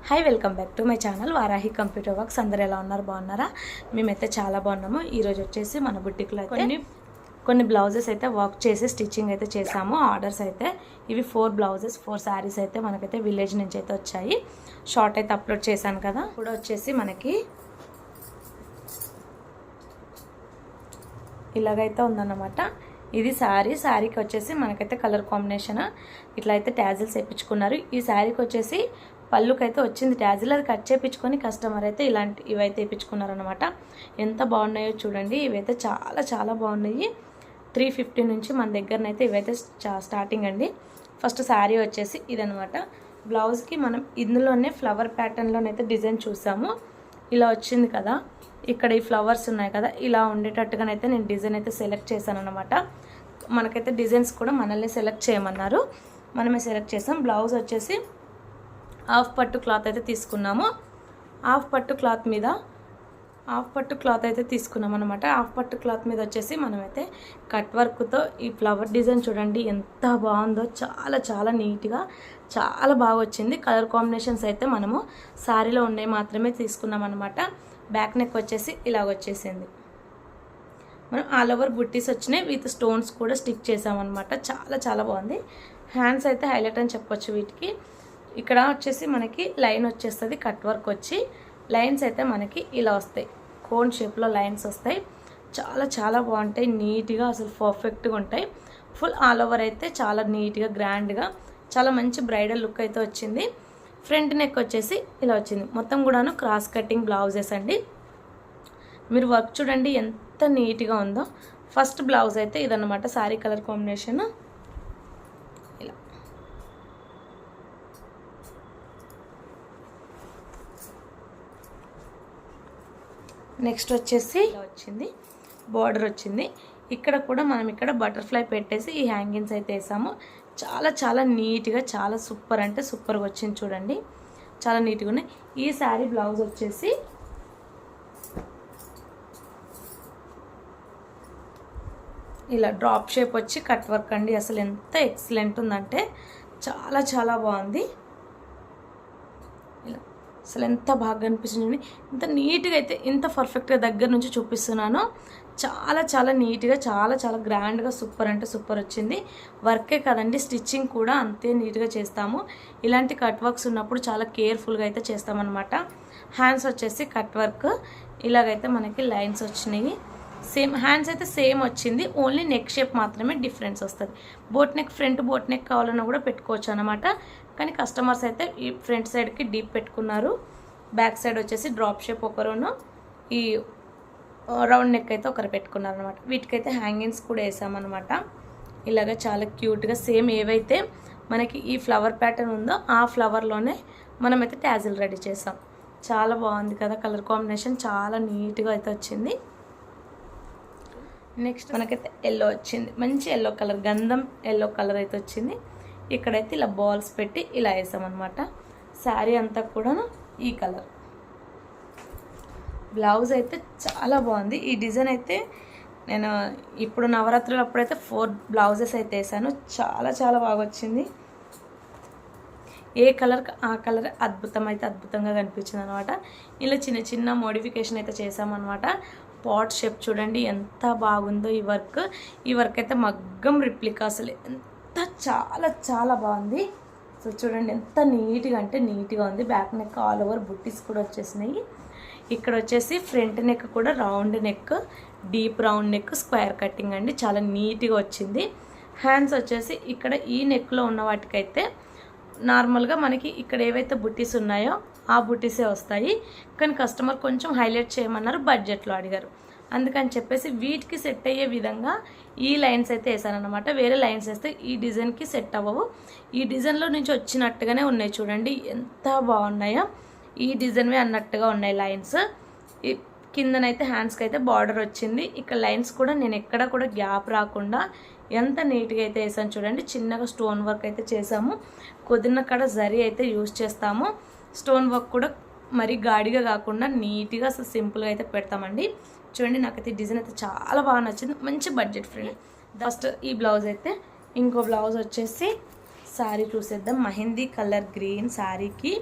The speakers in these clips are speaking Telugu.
Hi welcome back to my channel Varahi computer works. అందరు ఎలా ఉన్నారు? బాగున్నారా? మేమైతే చాలా బాగున్నాము. ఈరోజు వచ్చేసి మన బుట్టిక్లో అయితే కొన్ని బ్లౌజెస్ అయితే వర్క్ చేసి స్టిచ్చింగ్ అయితే చేసాము. ఆర్డర్స్ అయితే ఇవి 4 బ్లౌజెస్ 4 శారీస్ అయితే మనకైతే విలేజ్ నుంచి అయితే వచ్చాయి. షార్ట్ అయితే అప్లోడ్ చేశాను కదా. ఇప్పుడు వచ్చేసి మనకి ఇలాగైతే ఉందన్నమాట. ఇది శారీకి వచ్చేసి మనకైతే కలర్ కాంబినేషన్ ఇట్లా అయితే ట్యాజిల్స్ వేయించుకున్నారు. ఈ శారీకి వచ్చేసి పళ్ళుకైతే వచ్చింది ట్యాజిల్, అది కట్ చేయించుకొని కస్టమర్ అయితే ఇవైతే వేయించుకున్నారు అనమాట. ఎంత బాగున్నాయో చూడండి. ఇవైతే చాలా చాలా బాగున్నాయి. 350 నుంచి మన దగ్గరనైతే ఇవైతే స్టార్టింగ్ అండి. ఫస్ట్ శారీ వచ్చేసి ఇదనమాట. బ్లౌజ్కి మనం ఇందులోనే ఫ్లవర్ ప్యాటర్న్లోనైతే డిజైన్ చూసాము. ఇలా వచ్చింది కదా, ఇక్కడ ఈ ఫ్లవర్స్ ఉన్నాయి కదా, ఇలా ఉండేటట్టుగానైతే నేను డిజైన్ అయితే సెలెక్ట్ చేశాను అనమాట. మనకైతే డిజైన్స్ కూడా మనల్ని సెలెక్ట్ చేయమన్నారు, మనమే సెలెక్ట్ చేసాం. బ్లౌజ్ వచ్చేసి హాఫ్ పట్టు క్లాత్ అయితే తీసుకున్నాము. హాఫ్ పట్టు క్లాత్ అయితే తీసుకున్నాం అనమాట. హాఫ్ పట్టు క్లాత్ మీద వచ్చేసి మనమైతే కట్ వర్క్తో ఈ ఫ్లవర్ డిజైన్ చూడండి ఎంత బాగుందో. చాలా చాలా నీట్గా చాలా బాగా వచ్చింది. కలర్ కాంబినేషన్స్ అయితే మనము శారీలో ఉన్నాయి మాత్రమే తీసుకున్నాం అనమాట. బ్యాక్ నెక్ వచ్చేసి ఇలాగ వచ్చేసింది. మనం ఆల్ ఓవర్ బుట్టీస్ వచ్చినాయి, విత్ స్టోన్స్ కూడా స్టిక్ చేసామన్నమాట. చాలా చాలా బాగుంది. హ్యాండ్స్ అయితే హైలైట్ అని చెప్పొచ్చు వీటికి. ఇక్కడ వచ్చేసి మనకి లైన్ వచ్చేస్తుంది, కట్ వర్క్ వచ్చి లైన్స్ అయితే మనకి ఇలా వస్తాయి, కోన్ షేప్లో లైన్స్ వస్తాయి. చాలా చాలా బాగుంటాయి, నీట్గా అసలు పర్ఫెక్ట్గా ఉంటాయి. ఫుల్ ఆల్ ఓవర్ అయితే చాలా నీట్గా గ్రాండ్గా చాలా మంచి బ్రైడల్ లుక్ అయితే వచ్చింది. ఫ్రంట్ నెక్ వచ్చేసి ఇలా వచ్చింది. మొత్తం కూడాను క్రాస్ కటింగ్ బ్లౌజెస్ అండి. మీరు వర్క్ చూడండి ఎంత నీట్గా ఉందో. ఫస్ట్ బ్లౌజ్ అయితే ఇదన్నమాట, శారీ కలర్ కాంబినేషన్ ఇలా. నెక్స్ట్ వచ్చేసి ఇలా వచ్చింది, బార్డర్ వచ్చింది. ఇక్కడ కూడా మనం ఇక్కడ బటర్ఫ్లై పెట్టేసి ఈ హ్యాంగింగ్స్ అయితే వేసాము. చాలా చాలా నీట్గా చాలా సూపర్ అంటే సూపర్గా వచ్చింది చూడండి, చాలా నీట్గా ఉన్నాయి. ఈ శారీ బ్లౌజ్ వచ్చేసి ఇలా డ్రాప్ షేప్ వచ్చి కట్ వర్క్ అండి. అసలు ఎంత ఎక్సలెంట్ ఉందంటే చాలా చాలా బాగుంది. ఇలా అసలు ఎంత బాగా అనిపిస్తుంది, ఇంత నీట్గా అయితే ఇంత పర్ఫెక్ట్గా దగ్గర నుంచి చూపిస్తున్నాను. చాలా చాలా నీట్గా చాలా చాలా గ్రాండ్గా సూపర్ అంటే సూపర్ వచ్చింది. వర్కే కదండి, స్టిచ్చింగ్ కూడా అంతే నీట్గా చేస్తాము. ఇలాంటి కట్ వర్క్స్ ఉన్నప్పుడు చాలా కేర్ఫుల్గా అయితే చేస్తామన్నమాట. హ్యాండ్స్ వచ్చేసి కట్ వర్క్ ఇలాగైతే మనకి లైన్స్ వచ్చినాయి. సేమ్ హ్యాండ్స్ అయితే సేమ్ వచ్చింది, ఓన్లీ నెక్ షేప్ మాత్రమే డిఫరెన్స్ వస్తుంది. Boat neck, front boat neck కావాలన్నా కూడా పెట్టుకోవచ్చు అనమాట. కానీ కస్టమర్స్ అయితే ఈ ఫ్రంట్ సైడ్కి డీప్ పెట్టుకున్నారు, బ్యాక్ సైడ్ వచ్చేసి డ్రాప్ షేప్ ఒకరును, ఈ రౌండ్ నెక్ అయితే ఒకరు పెట్టుకున్నారు అనమాట. వీటికైతే హ్యాంగింగ్స్ కూడా వేసామన్నమాట. ఇలాగ చాలా క్యూట్గా సేమ్ ఏవైతే మనకి ఈ ఫ్లవర్ ప్యాటర్న్ ఉందో ఆ ఫ్లవర్లోనే మనమైతే ట్యాజిల్ రెడీ చేసాం. చాలా బాగుంది కదా, కలర్ కాంబినేషన్ చాలా నీట్గా అయితే వచ్చింది. నెక్స్ట్ మనకైతే ఎల్లో వచ్చింది, మంచి ఎల్లో కలర్, గంధం ఎల్లో కలర్ అయితే వచ్చింది. ఇక్కడైతే ఇలా బాల్స్ పెట్టి ఇలా వేసామన్నమాట. శారీ అంతా కూడా ఈ కలర్. బ్లౌజ్ అయితే చాలా బాగుంది. ఈ డిజైన్ అయితే నేను ఇప్పుడు నవరాత్రులు అప్పుడైతే 4 బ్లౌజెస్ అయితే వేసాను. చాలా చాలా బాగా వచ్చింది. ఏ కలర్ ఆ కలర్ అద్భుతంగా కనిపించింది అనమాట. ఇలా చిన్న చిన్న మోడిఫికేషన్ అయితే చేసామన్నమాట. పాట్ షేప్ చూడండి ఎంత బాగుందో. ఈ వర్క్ అయితే మగ్గం రిప్లికా, అసలు ఎంత చాలా చాలా బాగుంది. సో చూడండి ఎంత నీట్గా అంటే నీట్గా ఉంది. బ్యాక్ నెక్ ఆల్ ఓవర్ బుట్టీస్ కూడా వచ్చేసినాయి. ఇక్కడ వచ్చేసి ఫ్రంట్ నెక్ కూడా round neck, deep round neck, square cutting అండి, చాలా నీట్గా వచ్చింది. హ్యాండ్స్ వచ్చేసి ఇక్కడ ఈ నెక్లో ఉన్న వాటికైతే నార్మల్గా మనకి ఇక్కడ ఏవైతే బుట్టీస్ ఉన్నాయో ఆ బుట్టీసే వస్తాయి. కానీ కస్టమర్ కొంచెం హైలైట్ చేయమన్నారు, బడ్జెట్లో అడిగారు. అందుకని చెప్పేసి వీటికి సెట్ అయ్యే విధంగా ఈ లైన్స్ అయితే వేసానమాట. వేరే లైన్స్ వేస్తే ఈ డిజైన్కి సెట్ అవ్వవు. ఈ డిజైన్లో నుంచి వచ్చినట్టుగానే ఉన్నాయి చూడండి ఎంత బాగున్నాయో. ఈ డిజైన్వే అన్నట్టుగా ఉన్నాయి లైన్స్. ఈ కిందనైతే హ్యాండ్స్కి అయితే బార్డర్ వచ్చింది. ఇక్కడ లైన్స్ కూడా నేను ఎక్కడ కూడా గ్యాప్ రాకుండా ఎంత నీట్గా అయితే వేసాను చూడండి. చిన్నగా స్టోన్ వర్క్ అయితే చేసాము. కుదిరిన కాడ జరీ అయితే యూజ్ చేస్తాము. స్టోన్ వర్క్ కూడా మరీ గాడిగా కాకుండా నీట్గా అసలు సింపుల్గా అయితే పెడతామండి. చూడండి నాకైతే డిజైన్ అయితే చాలా బాగా నచ్చింది, మంచి బడ్జెట్ ఫ్రెండ్. ఫస్ట్ ఈ బ్లౌజ్ అయితే, ఇంకో బ్లౌజ్ వచ్చేసి శారీ చూసేద్దాం. మెహందీ కలర్ గ్రీన్ శారీకి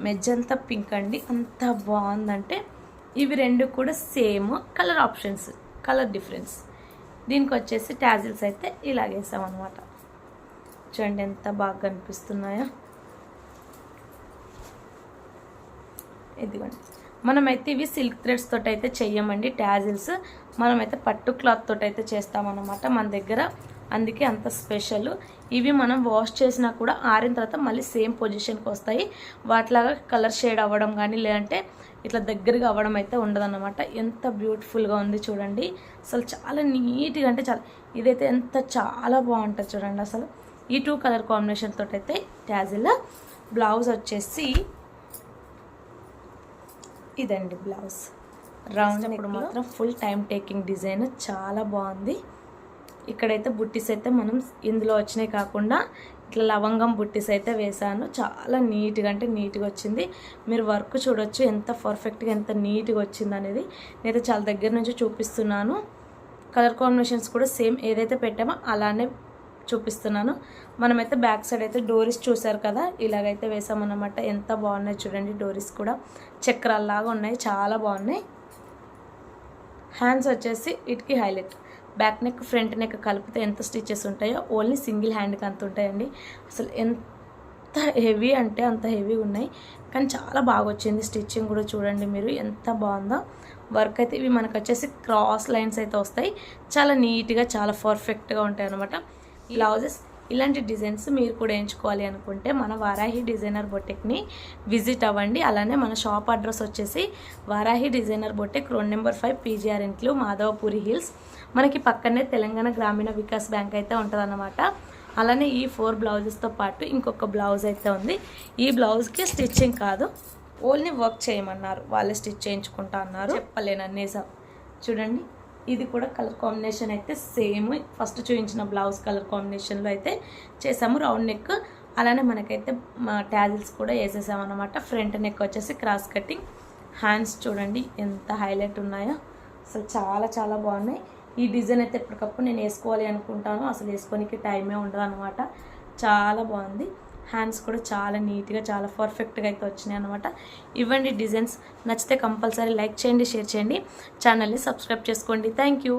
మెజంతా పింక్ అండి, అంత బాగుందంటే. ఇవి రెండు కూడా same colour options, colour difference. దీనికి వచ్చేసి టాజిల్స్ అయితే ఇలాగేసామన్నమాట. చూడండి ఎంత బాగా కనిపిస్తున్నాయో. ఇదిగోండి, మనమైతే ఇవి సిల్క్ థ్రెడ్స్ తోటి అయితే చెయ్యమండి టాజిల్స్, మనమైతే పట్టు క్లాత్ తోటి అయితే చేస్తామన్నమాట మన దగ్గర. అందుకే అంత స్పెషల్. ఇవి మనం వాష్ చేసినా కూడా ఆరిన తర్వాత మళ్ళీ సేమ్ పొజిషన్కి వస్తాయి. వాటిలాగా కలర్ షేడ్ అవ్వడం కానీ లేదంటే ఇట్లా దగ్గరగా అవ్వడం అయితే ఉండదన్నమాట. ఎంత బ్యూటిఫుల్గా ఉంది చూడండి. అసలు చాలా నీట్గా అంటే చాలా, ఇదైతే ఎంత చాలా బాగుంటుంది చూడండి. అసలు ఈ 2 కలర్ కాంబినేషన్ తోటి అయితే టాజిల్. బ్లౌజ్ వచ్చేసి ఇదండి బ్లౌజ్. రౌండ్ ఇప్పుడు మాత్రం ఫుల్ టైం టేకింగ్ డిజైన్ చాలా బాగుంది. ఇక్కడైతే బుట్టీస్ అయితే మనం ఇందులో వచ్చినాయి కాకుండా ఇట్లా లవంగం బుట్టీస్ అయితే వేసాను. చాలా నీట్గా అంటే నీట్గా వచ్చింది. మీరు వర్క్ చూడొచ్చు ఎంత పర్ఫెక్ట్గా ఎంత నీట్గా వచ్చింది అనేది. నేనైతే చాలా దగ్గర నుంచి చూపిస్తున్నాను. కలర్ కాంబినేషన్స్ కూడా సేమ్ ఏదైతే పెట్టామో అలానే చూపిస్తున్నాను. మనమైతే బ్యాక్ సైడ్ అయితే డోరీస్ చూసారు కదా, ఇలాగైతే వేసామన్నమాట. ఎంత బాగున్నాయి చూడండి. డోరీస్ కూడా చక్రాల్లాగా ఉన్నాయి, చాలా బాగున్నాయి. హ్యాండ్స్ వచ్చేసి వీటికి highlight. Back neck front neck కలిపితే ఎంత స్టిచెస్ ఉంటాయో ఓన్లీ సింగిల్ హ్యాండ్కి అంత ఉంటాయండి. అసలు ఎంత హెవీ అంటే అంత హెవీగా ఉన్నాయి, కానీ చాలా బాగా వచ్చింది. స్టిచ్చింగ్ కూడా చూడండి మీరు ఎంత బాగుందో. వర్క్ అయితే ఇవి మనకు వచ్చేసి క్రాస్ లైన్స్ అయితే వస్తాయి. చాలా నీట్గా చాలా పర్ఫెక్ట్గా ఉంటాయి అన్నమాట. బ్లౌజెస్ ఇలాంటి డిజైన్స్ మీరు కూడా ఎంచుకోవాలి అనుకుంటే మన వారాహి డిజైనర్ బొటెక్ని విజిట్ అవ్వండి. అలానే మన షాప్ అడ్రస్ వచ్చేసి Varahi designer boutique, road number 5, PGR enclave, Madhavapuri hills. మనకి పక్కనే తెలంగాణ గ్రామీణ వికాస్ బ్యాంక్ అయితే ఉంటుందన్నమాట. అలానే ఈ 4 బ్లౌజెస్తో పాటు ఇంకొక బ్లౌజ్ అయితే ఉంది. ఈ బ్లౌజ్కి స్టిచ్చింగ్ కాదు, ఓన్లీ వర్క్ చేయమన్నారు. వాళ్ళే స్టిచ్ చేయించుకుంటా అన్నారు. చెప్పలేను అనేసా. చూడండి, ఇది కూడా కలర్ కాంబినేషన్ అయితే సేమ్ ఫస్ట్ చూపించిన బ్లౌజ్ కలర్ కాంబినేషన్లో అయితే చేసాము. రౌండ్ నెక్, అలానే మనకైతే టాజిల్స్ కూడా వేసేసామన్నమాట. ఫ్రంట్ నెక్ వచ్చేసి క్రాస్ కటింగ్. హ్యాండ్స్ చూడండి ఎంత హైలైట్ ఉన్నాయో. అసలు చాలా చాలా బాగున్నాయి. ఈ డిజైన్ అయితే ఎప్పటికప్పుడు నేను వేసుకోవాలి అనుకుంటాను, అసలు వేసుకోనికి టైమే ఉండదు అనమాట. చాలా బాగుంది. హ్యాండ్స్ కూడా చాలా నీట్గా చాలా పర్ఫెక్ట్గా అయితే వచ్చినాయి అనమాట. ఇవ్వండి డిజైన్స్. నచ్చితే కంపల్సరీ లైక్ చేయండి, షేర్ చేయండి, ఛానల్ని సబ్స్క్రైబ్ చేసుకోండి. Thank you.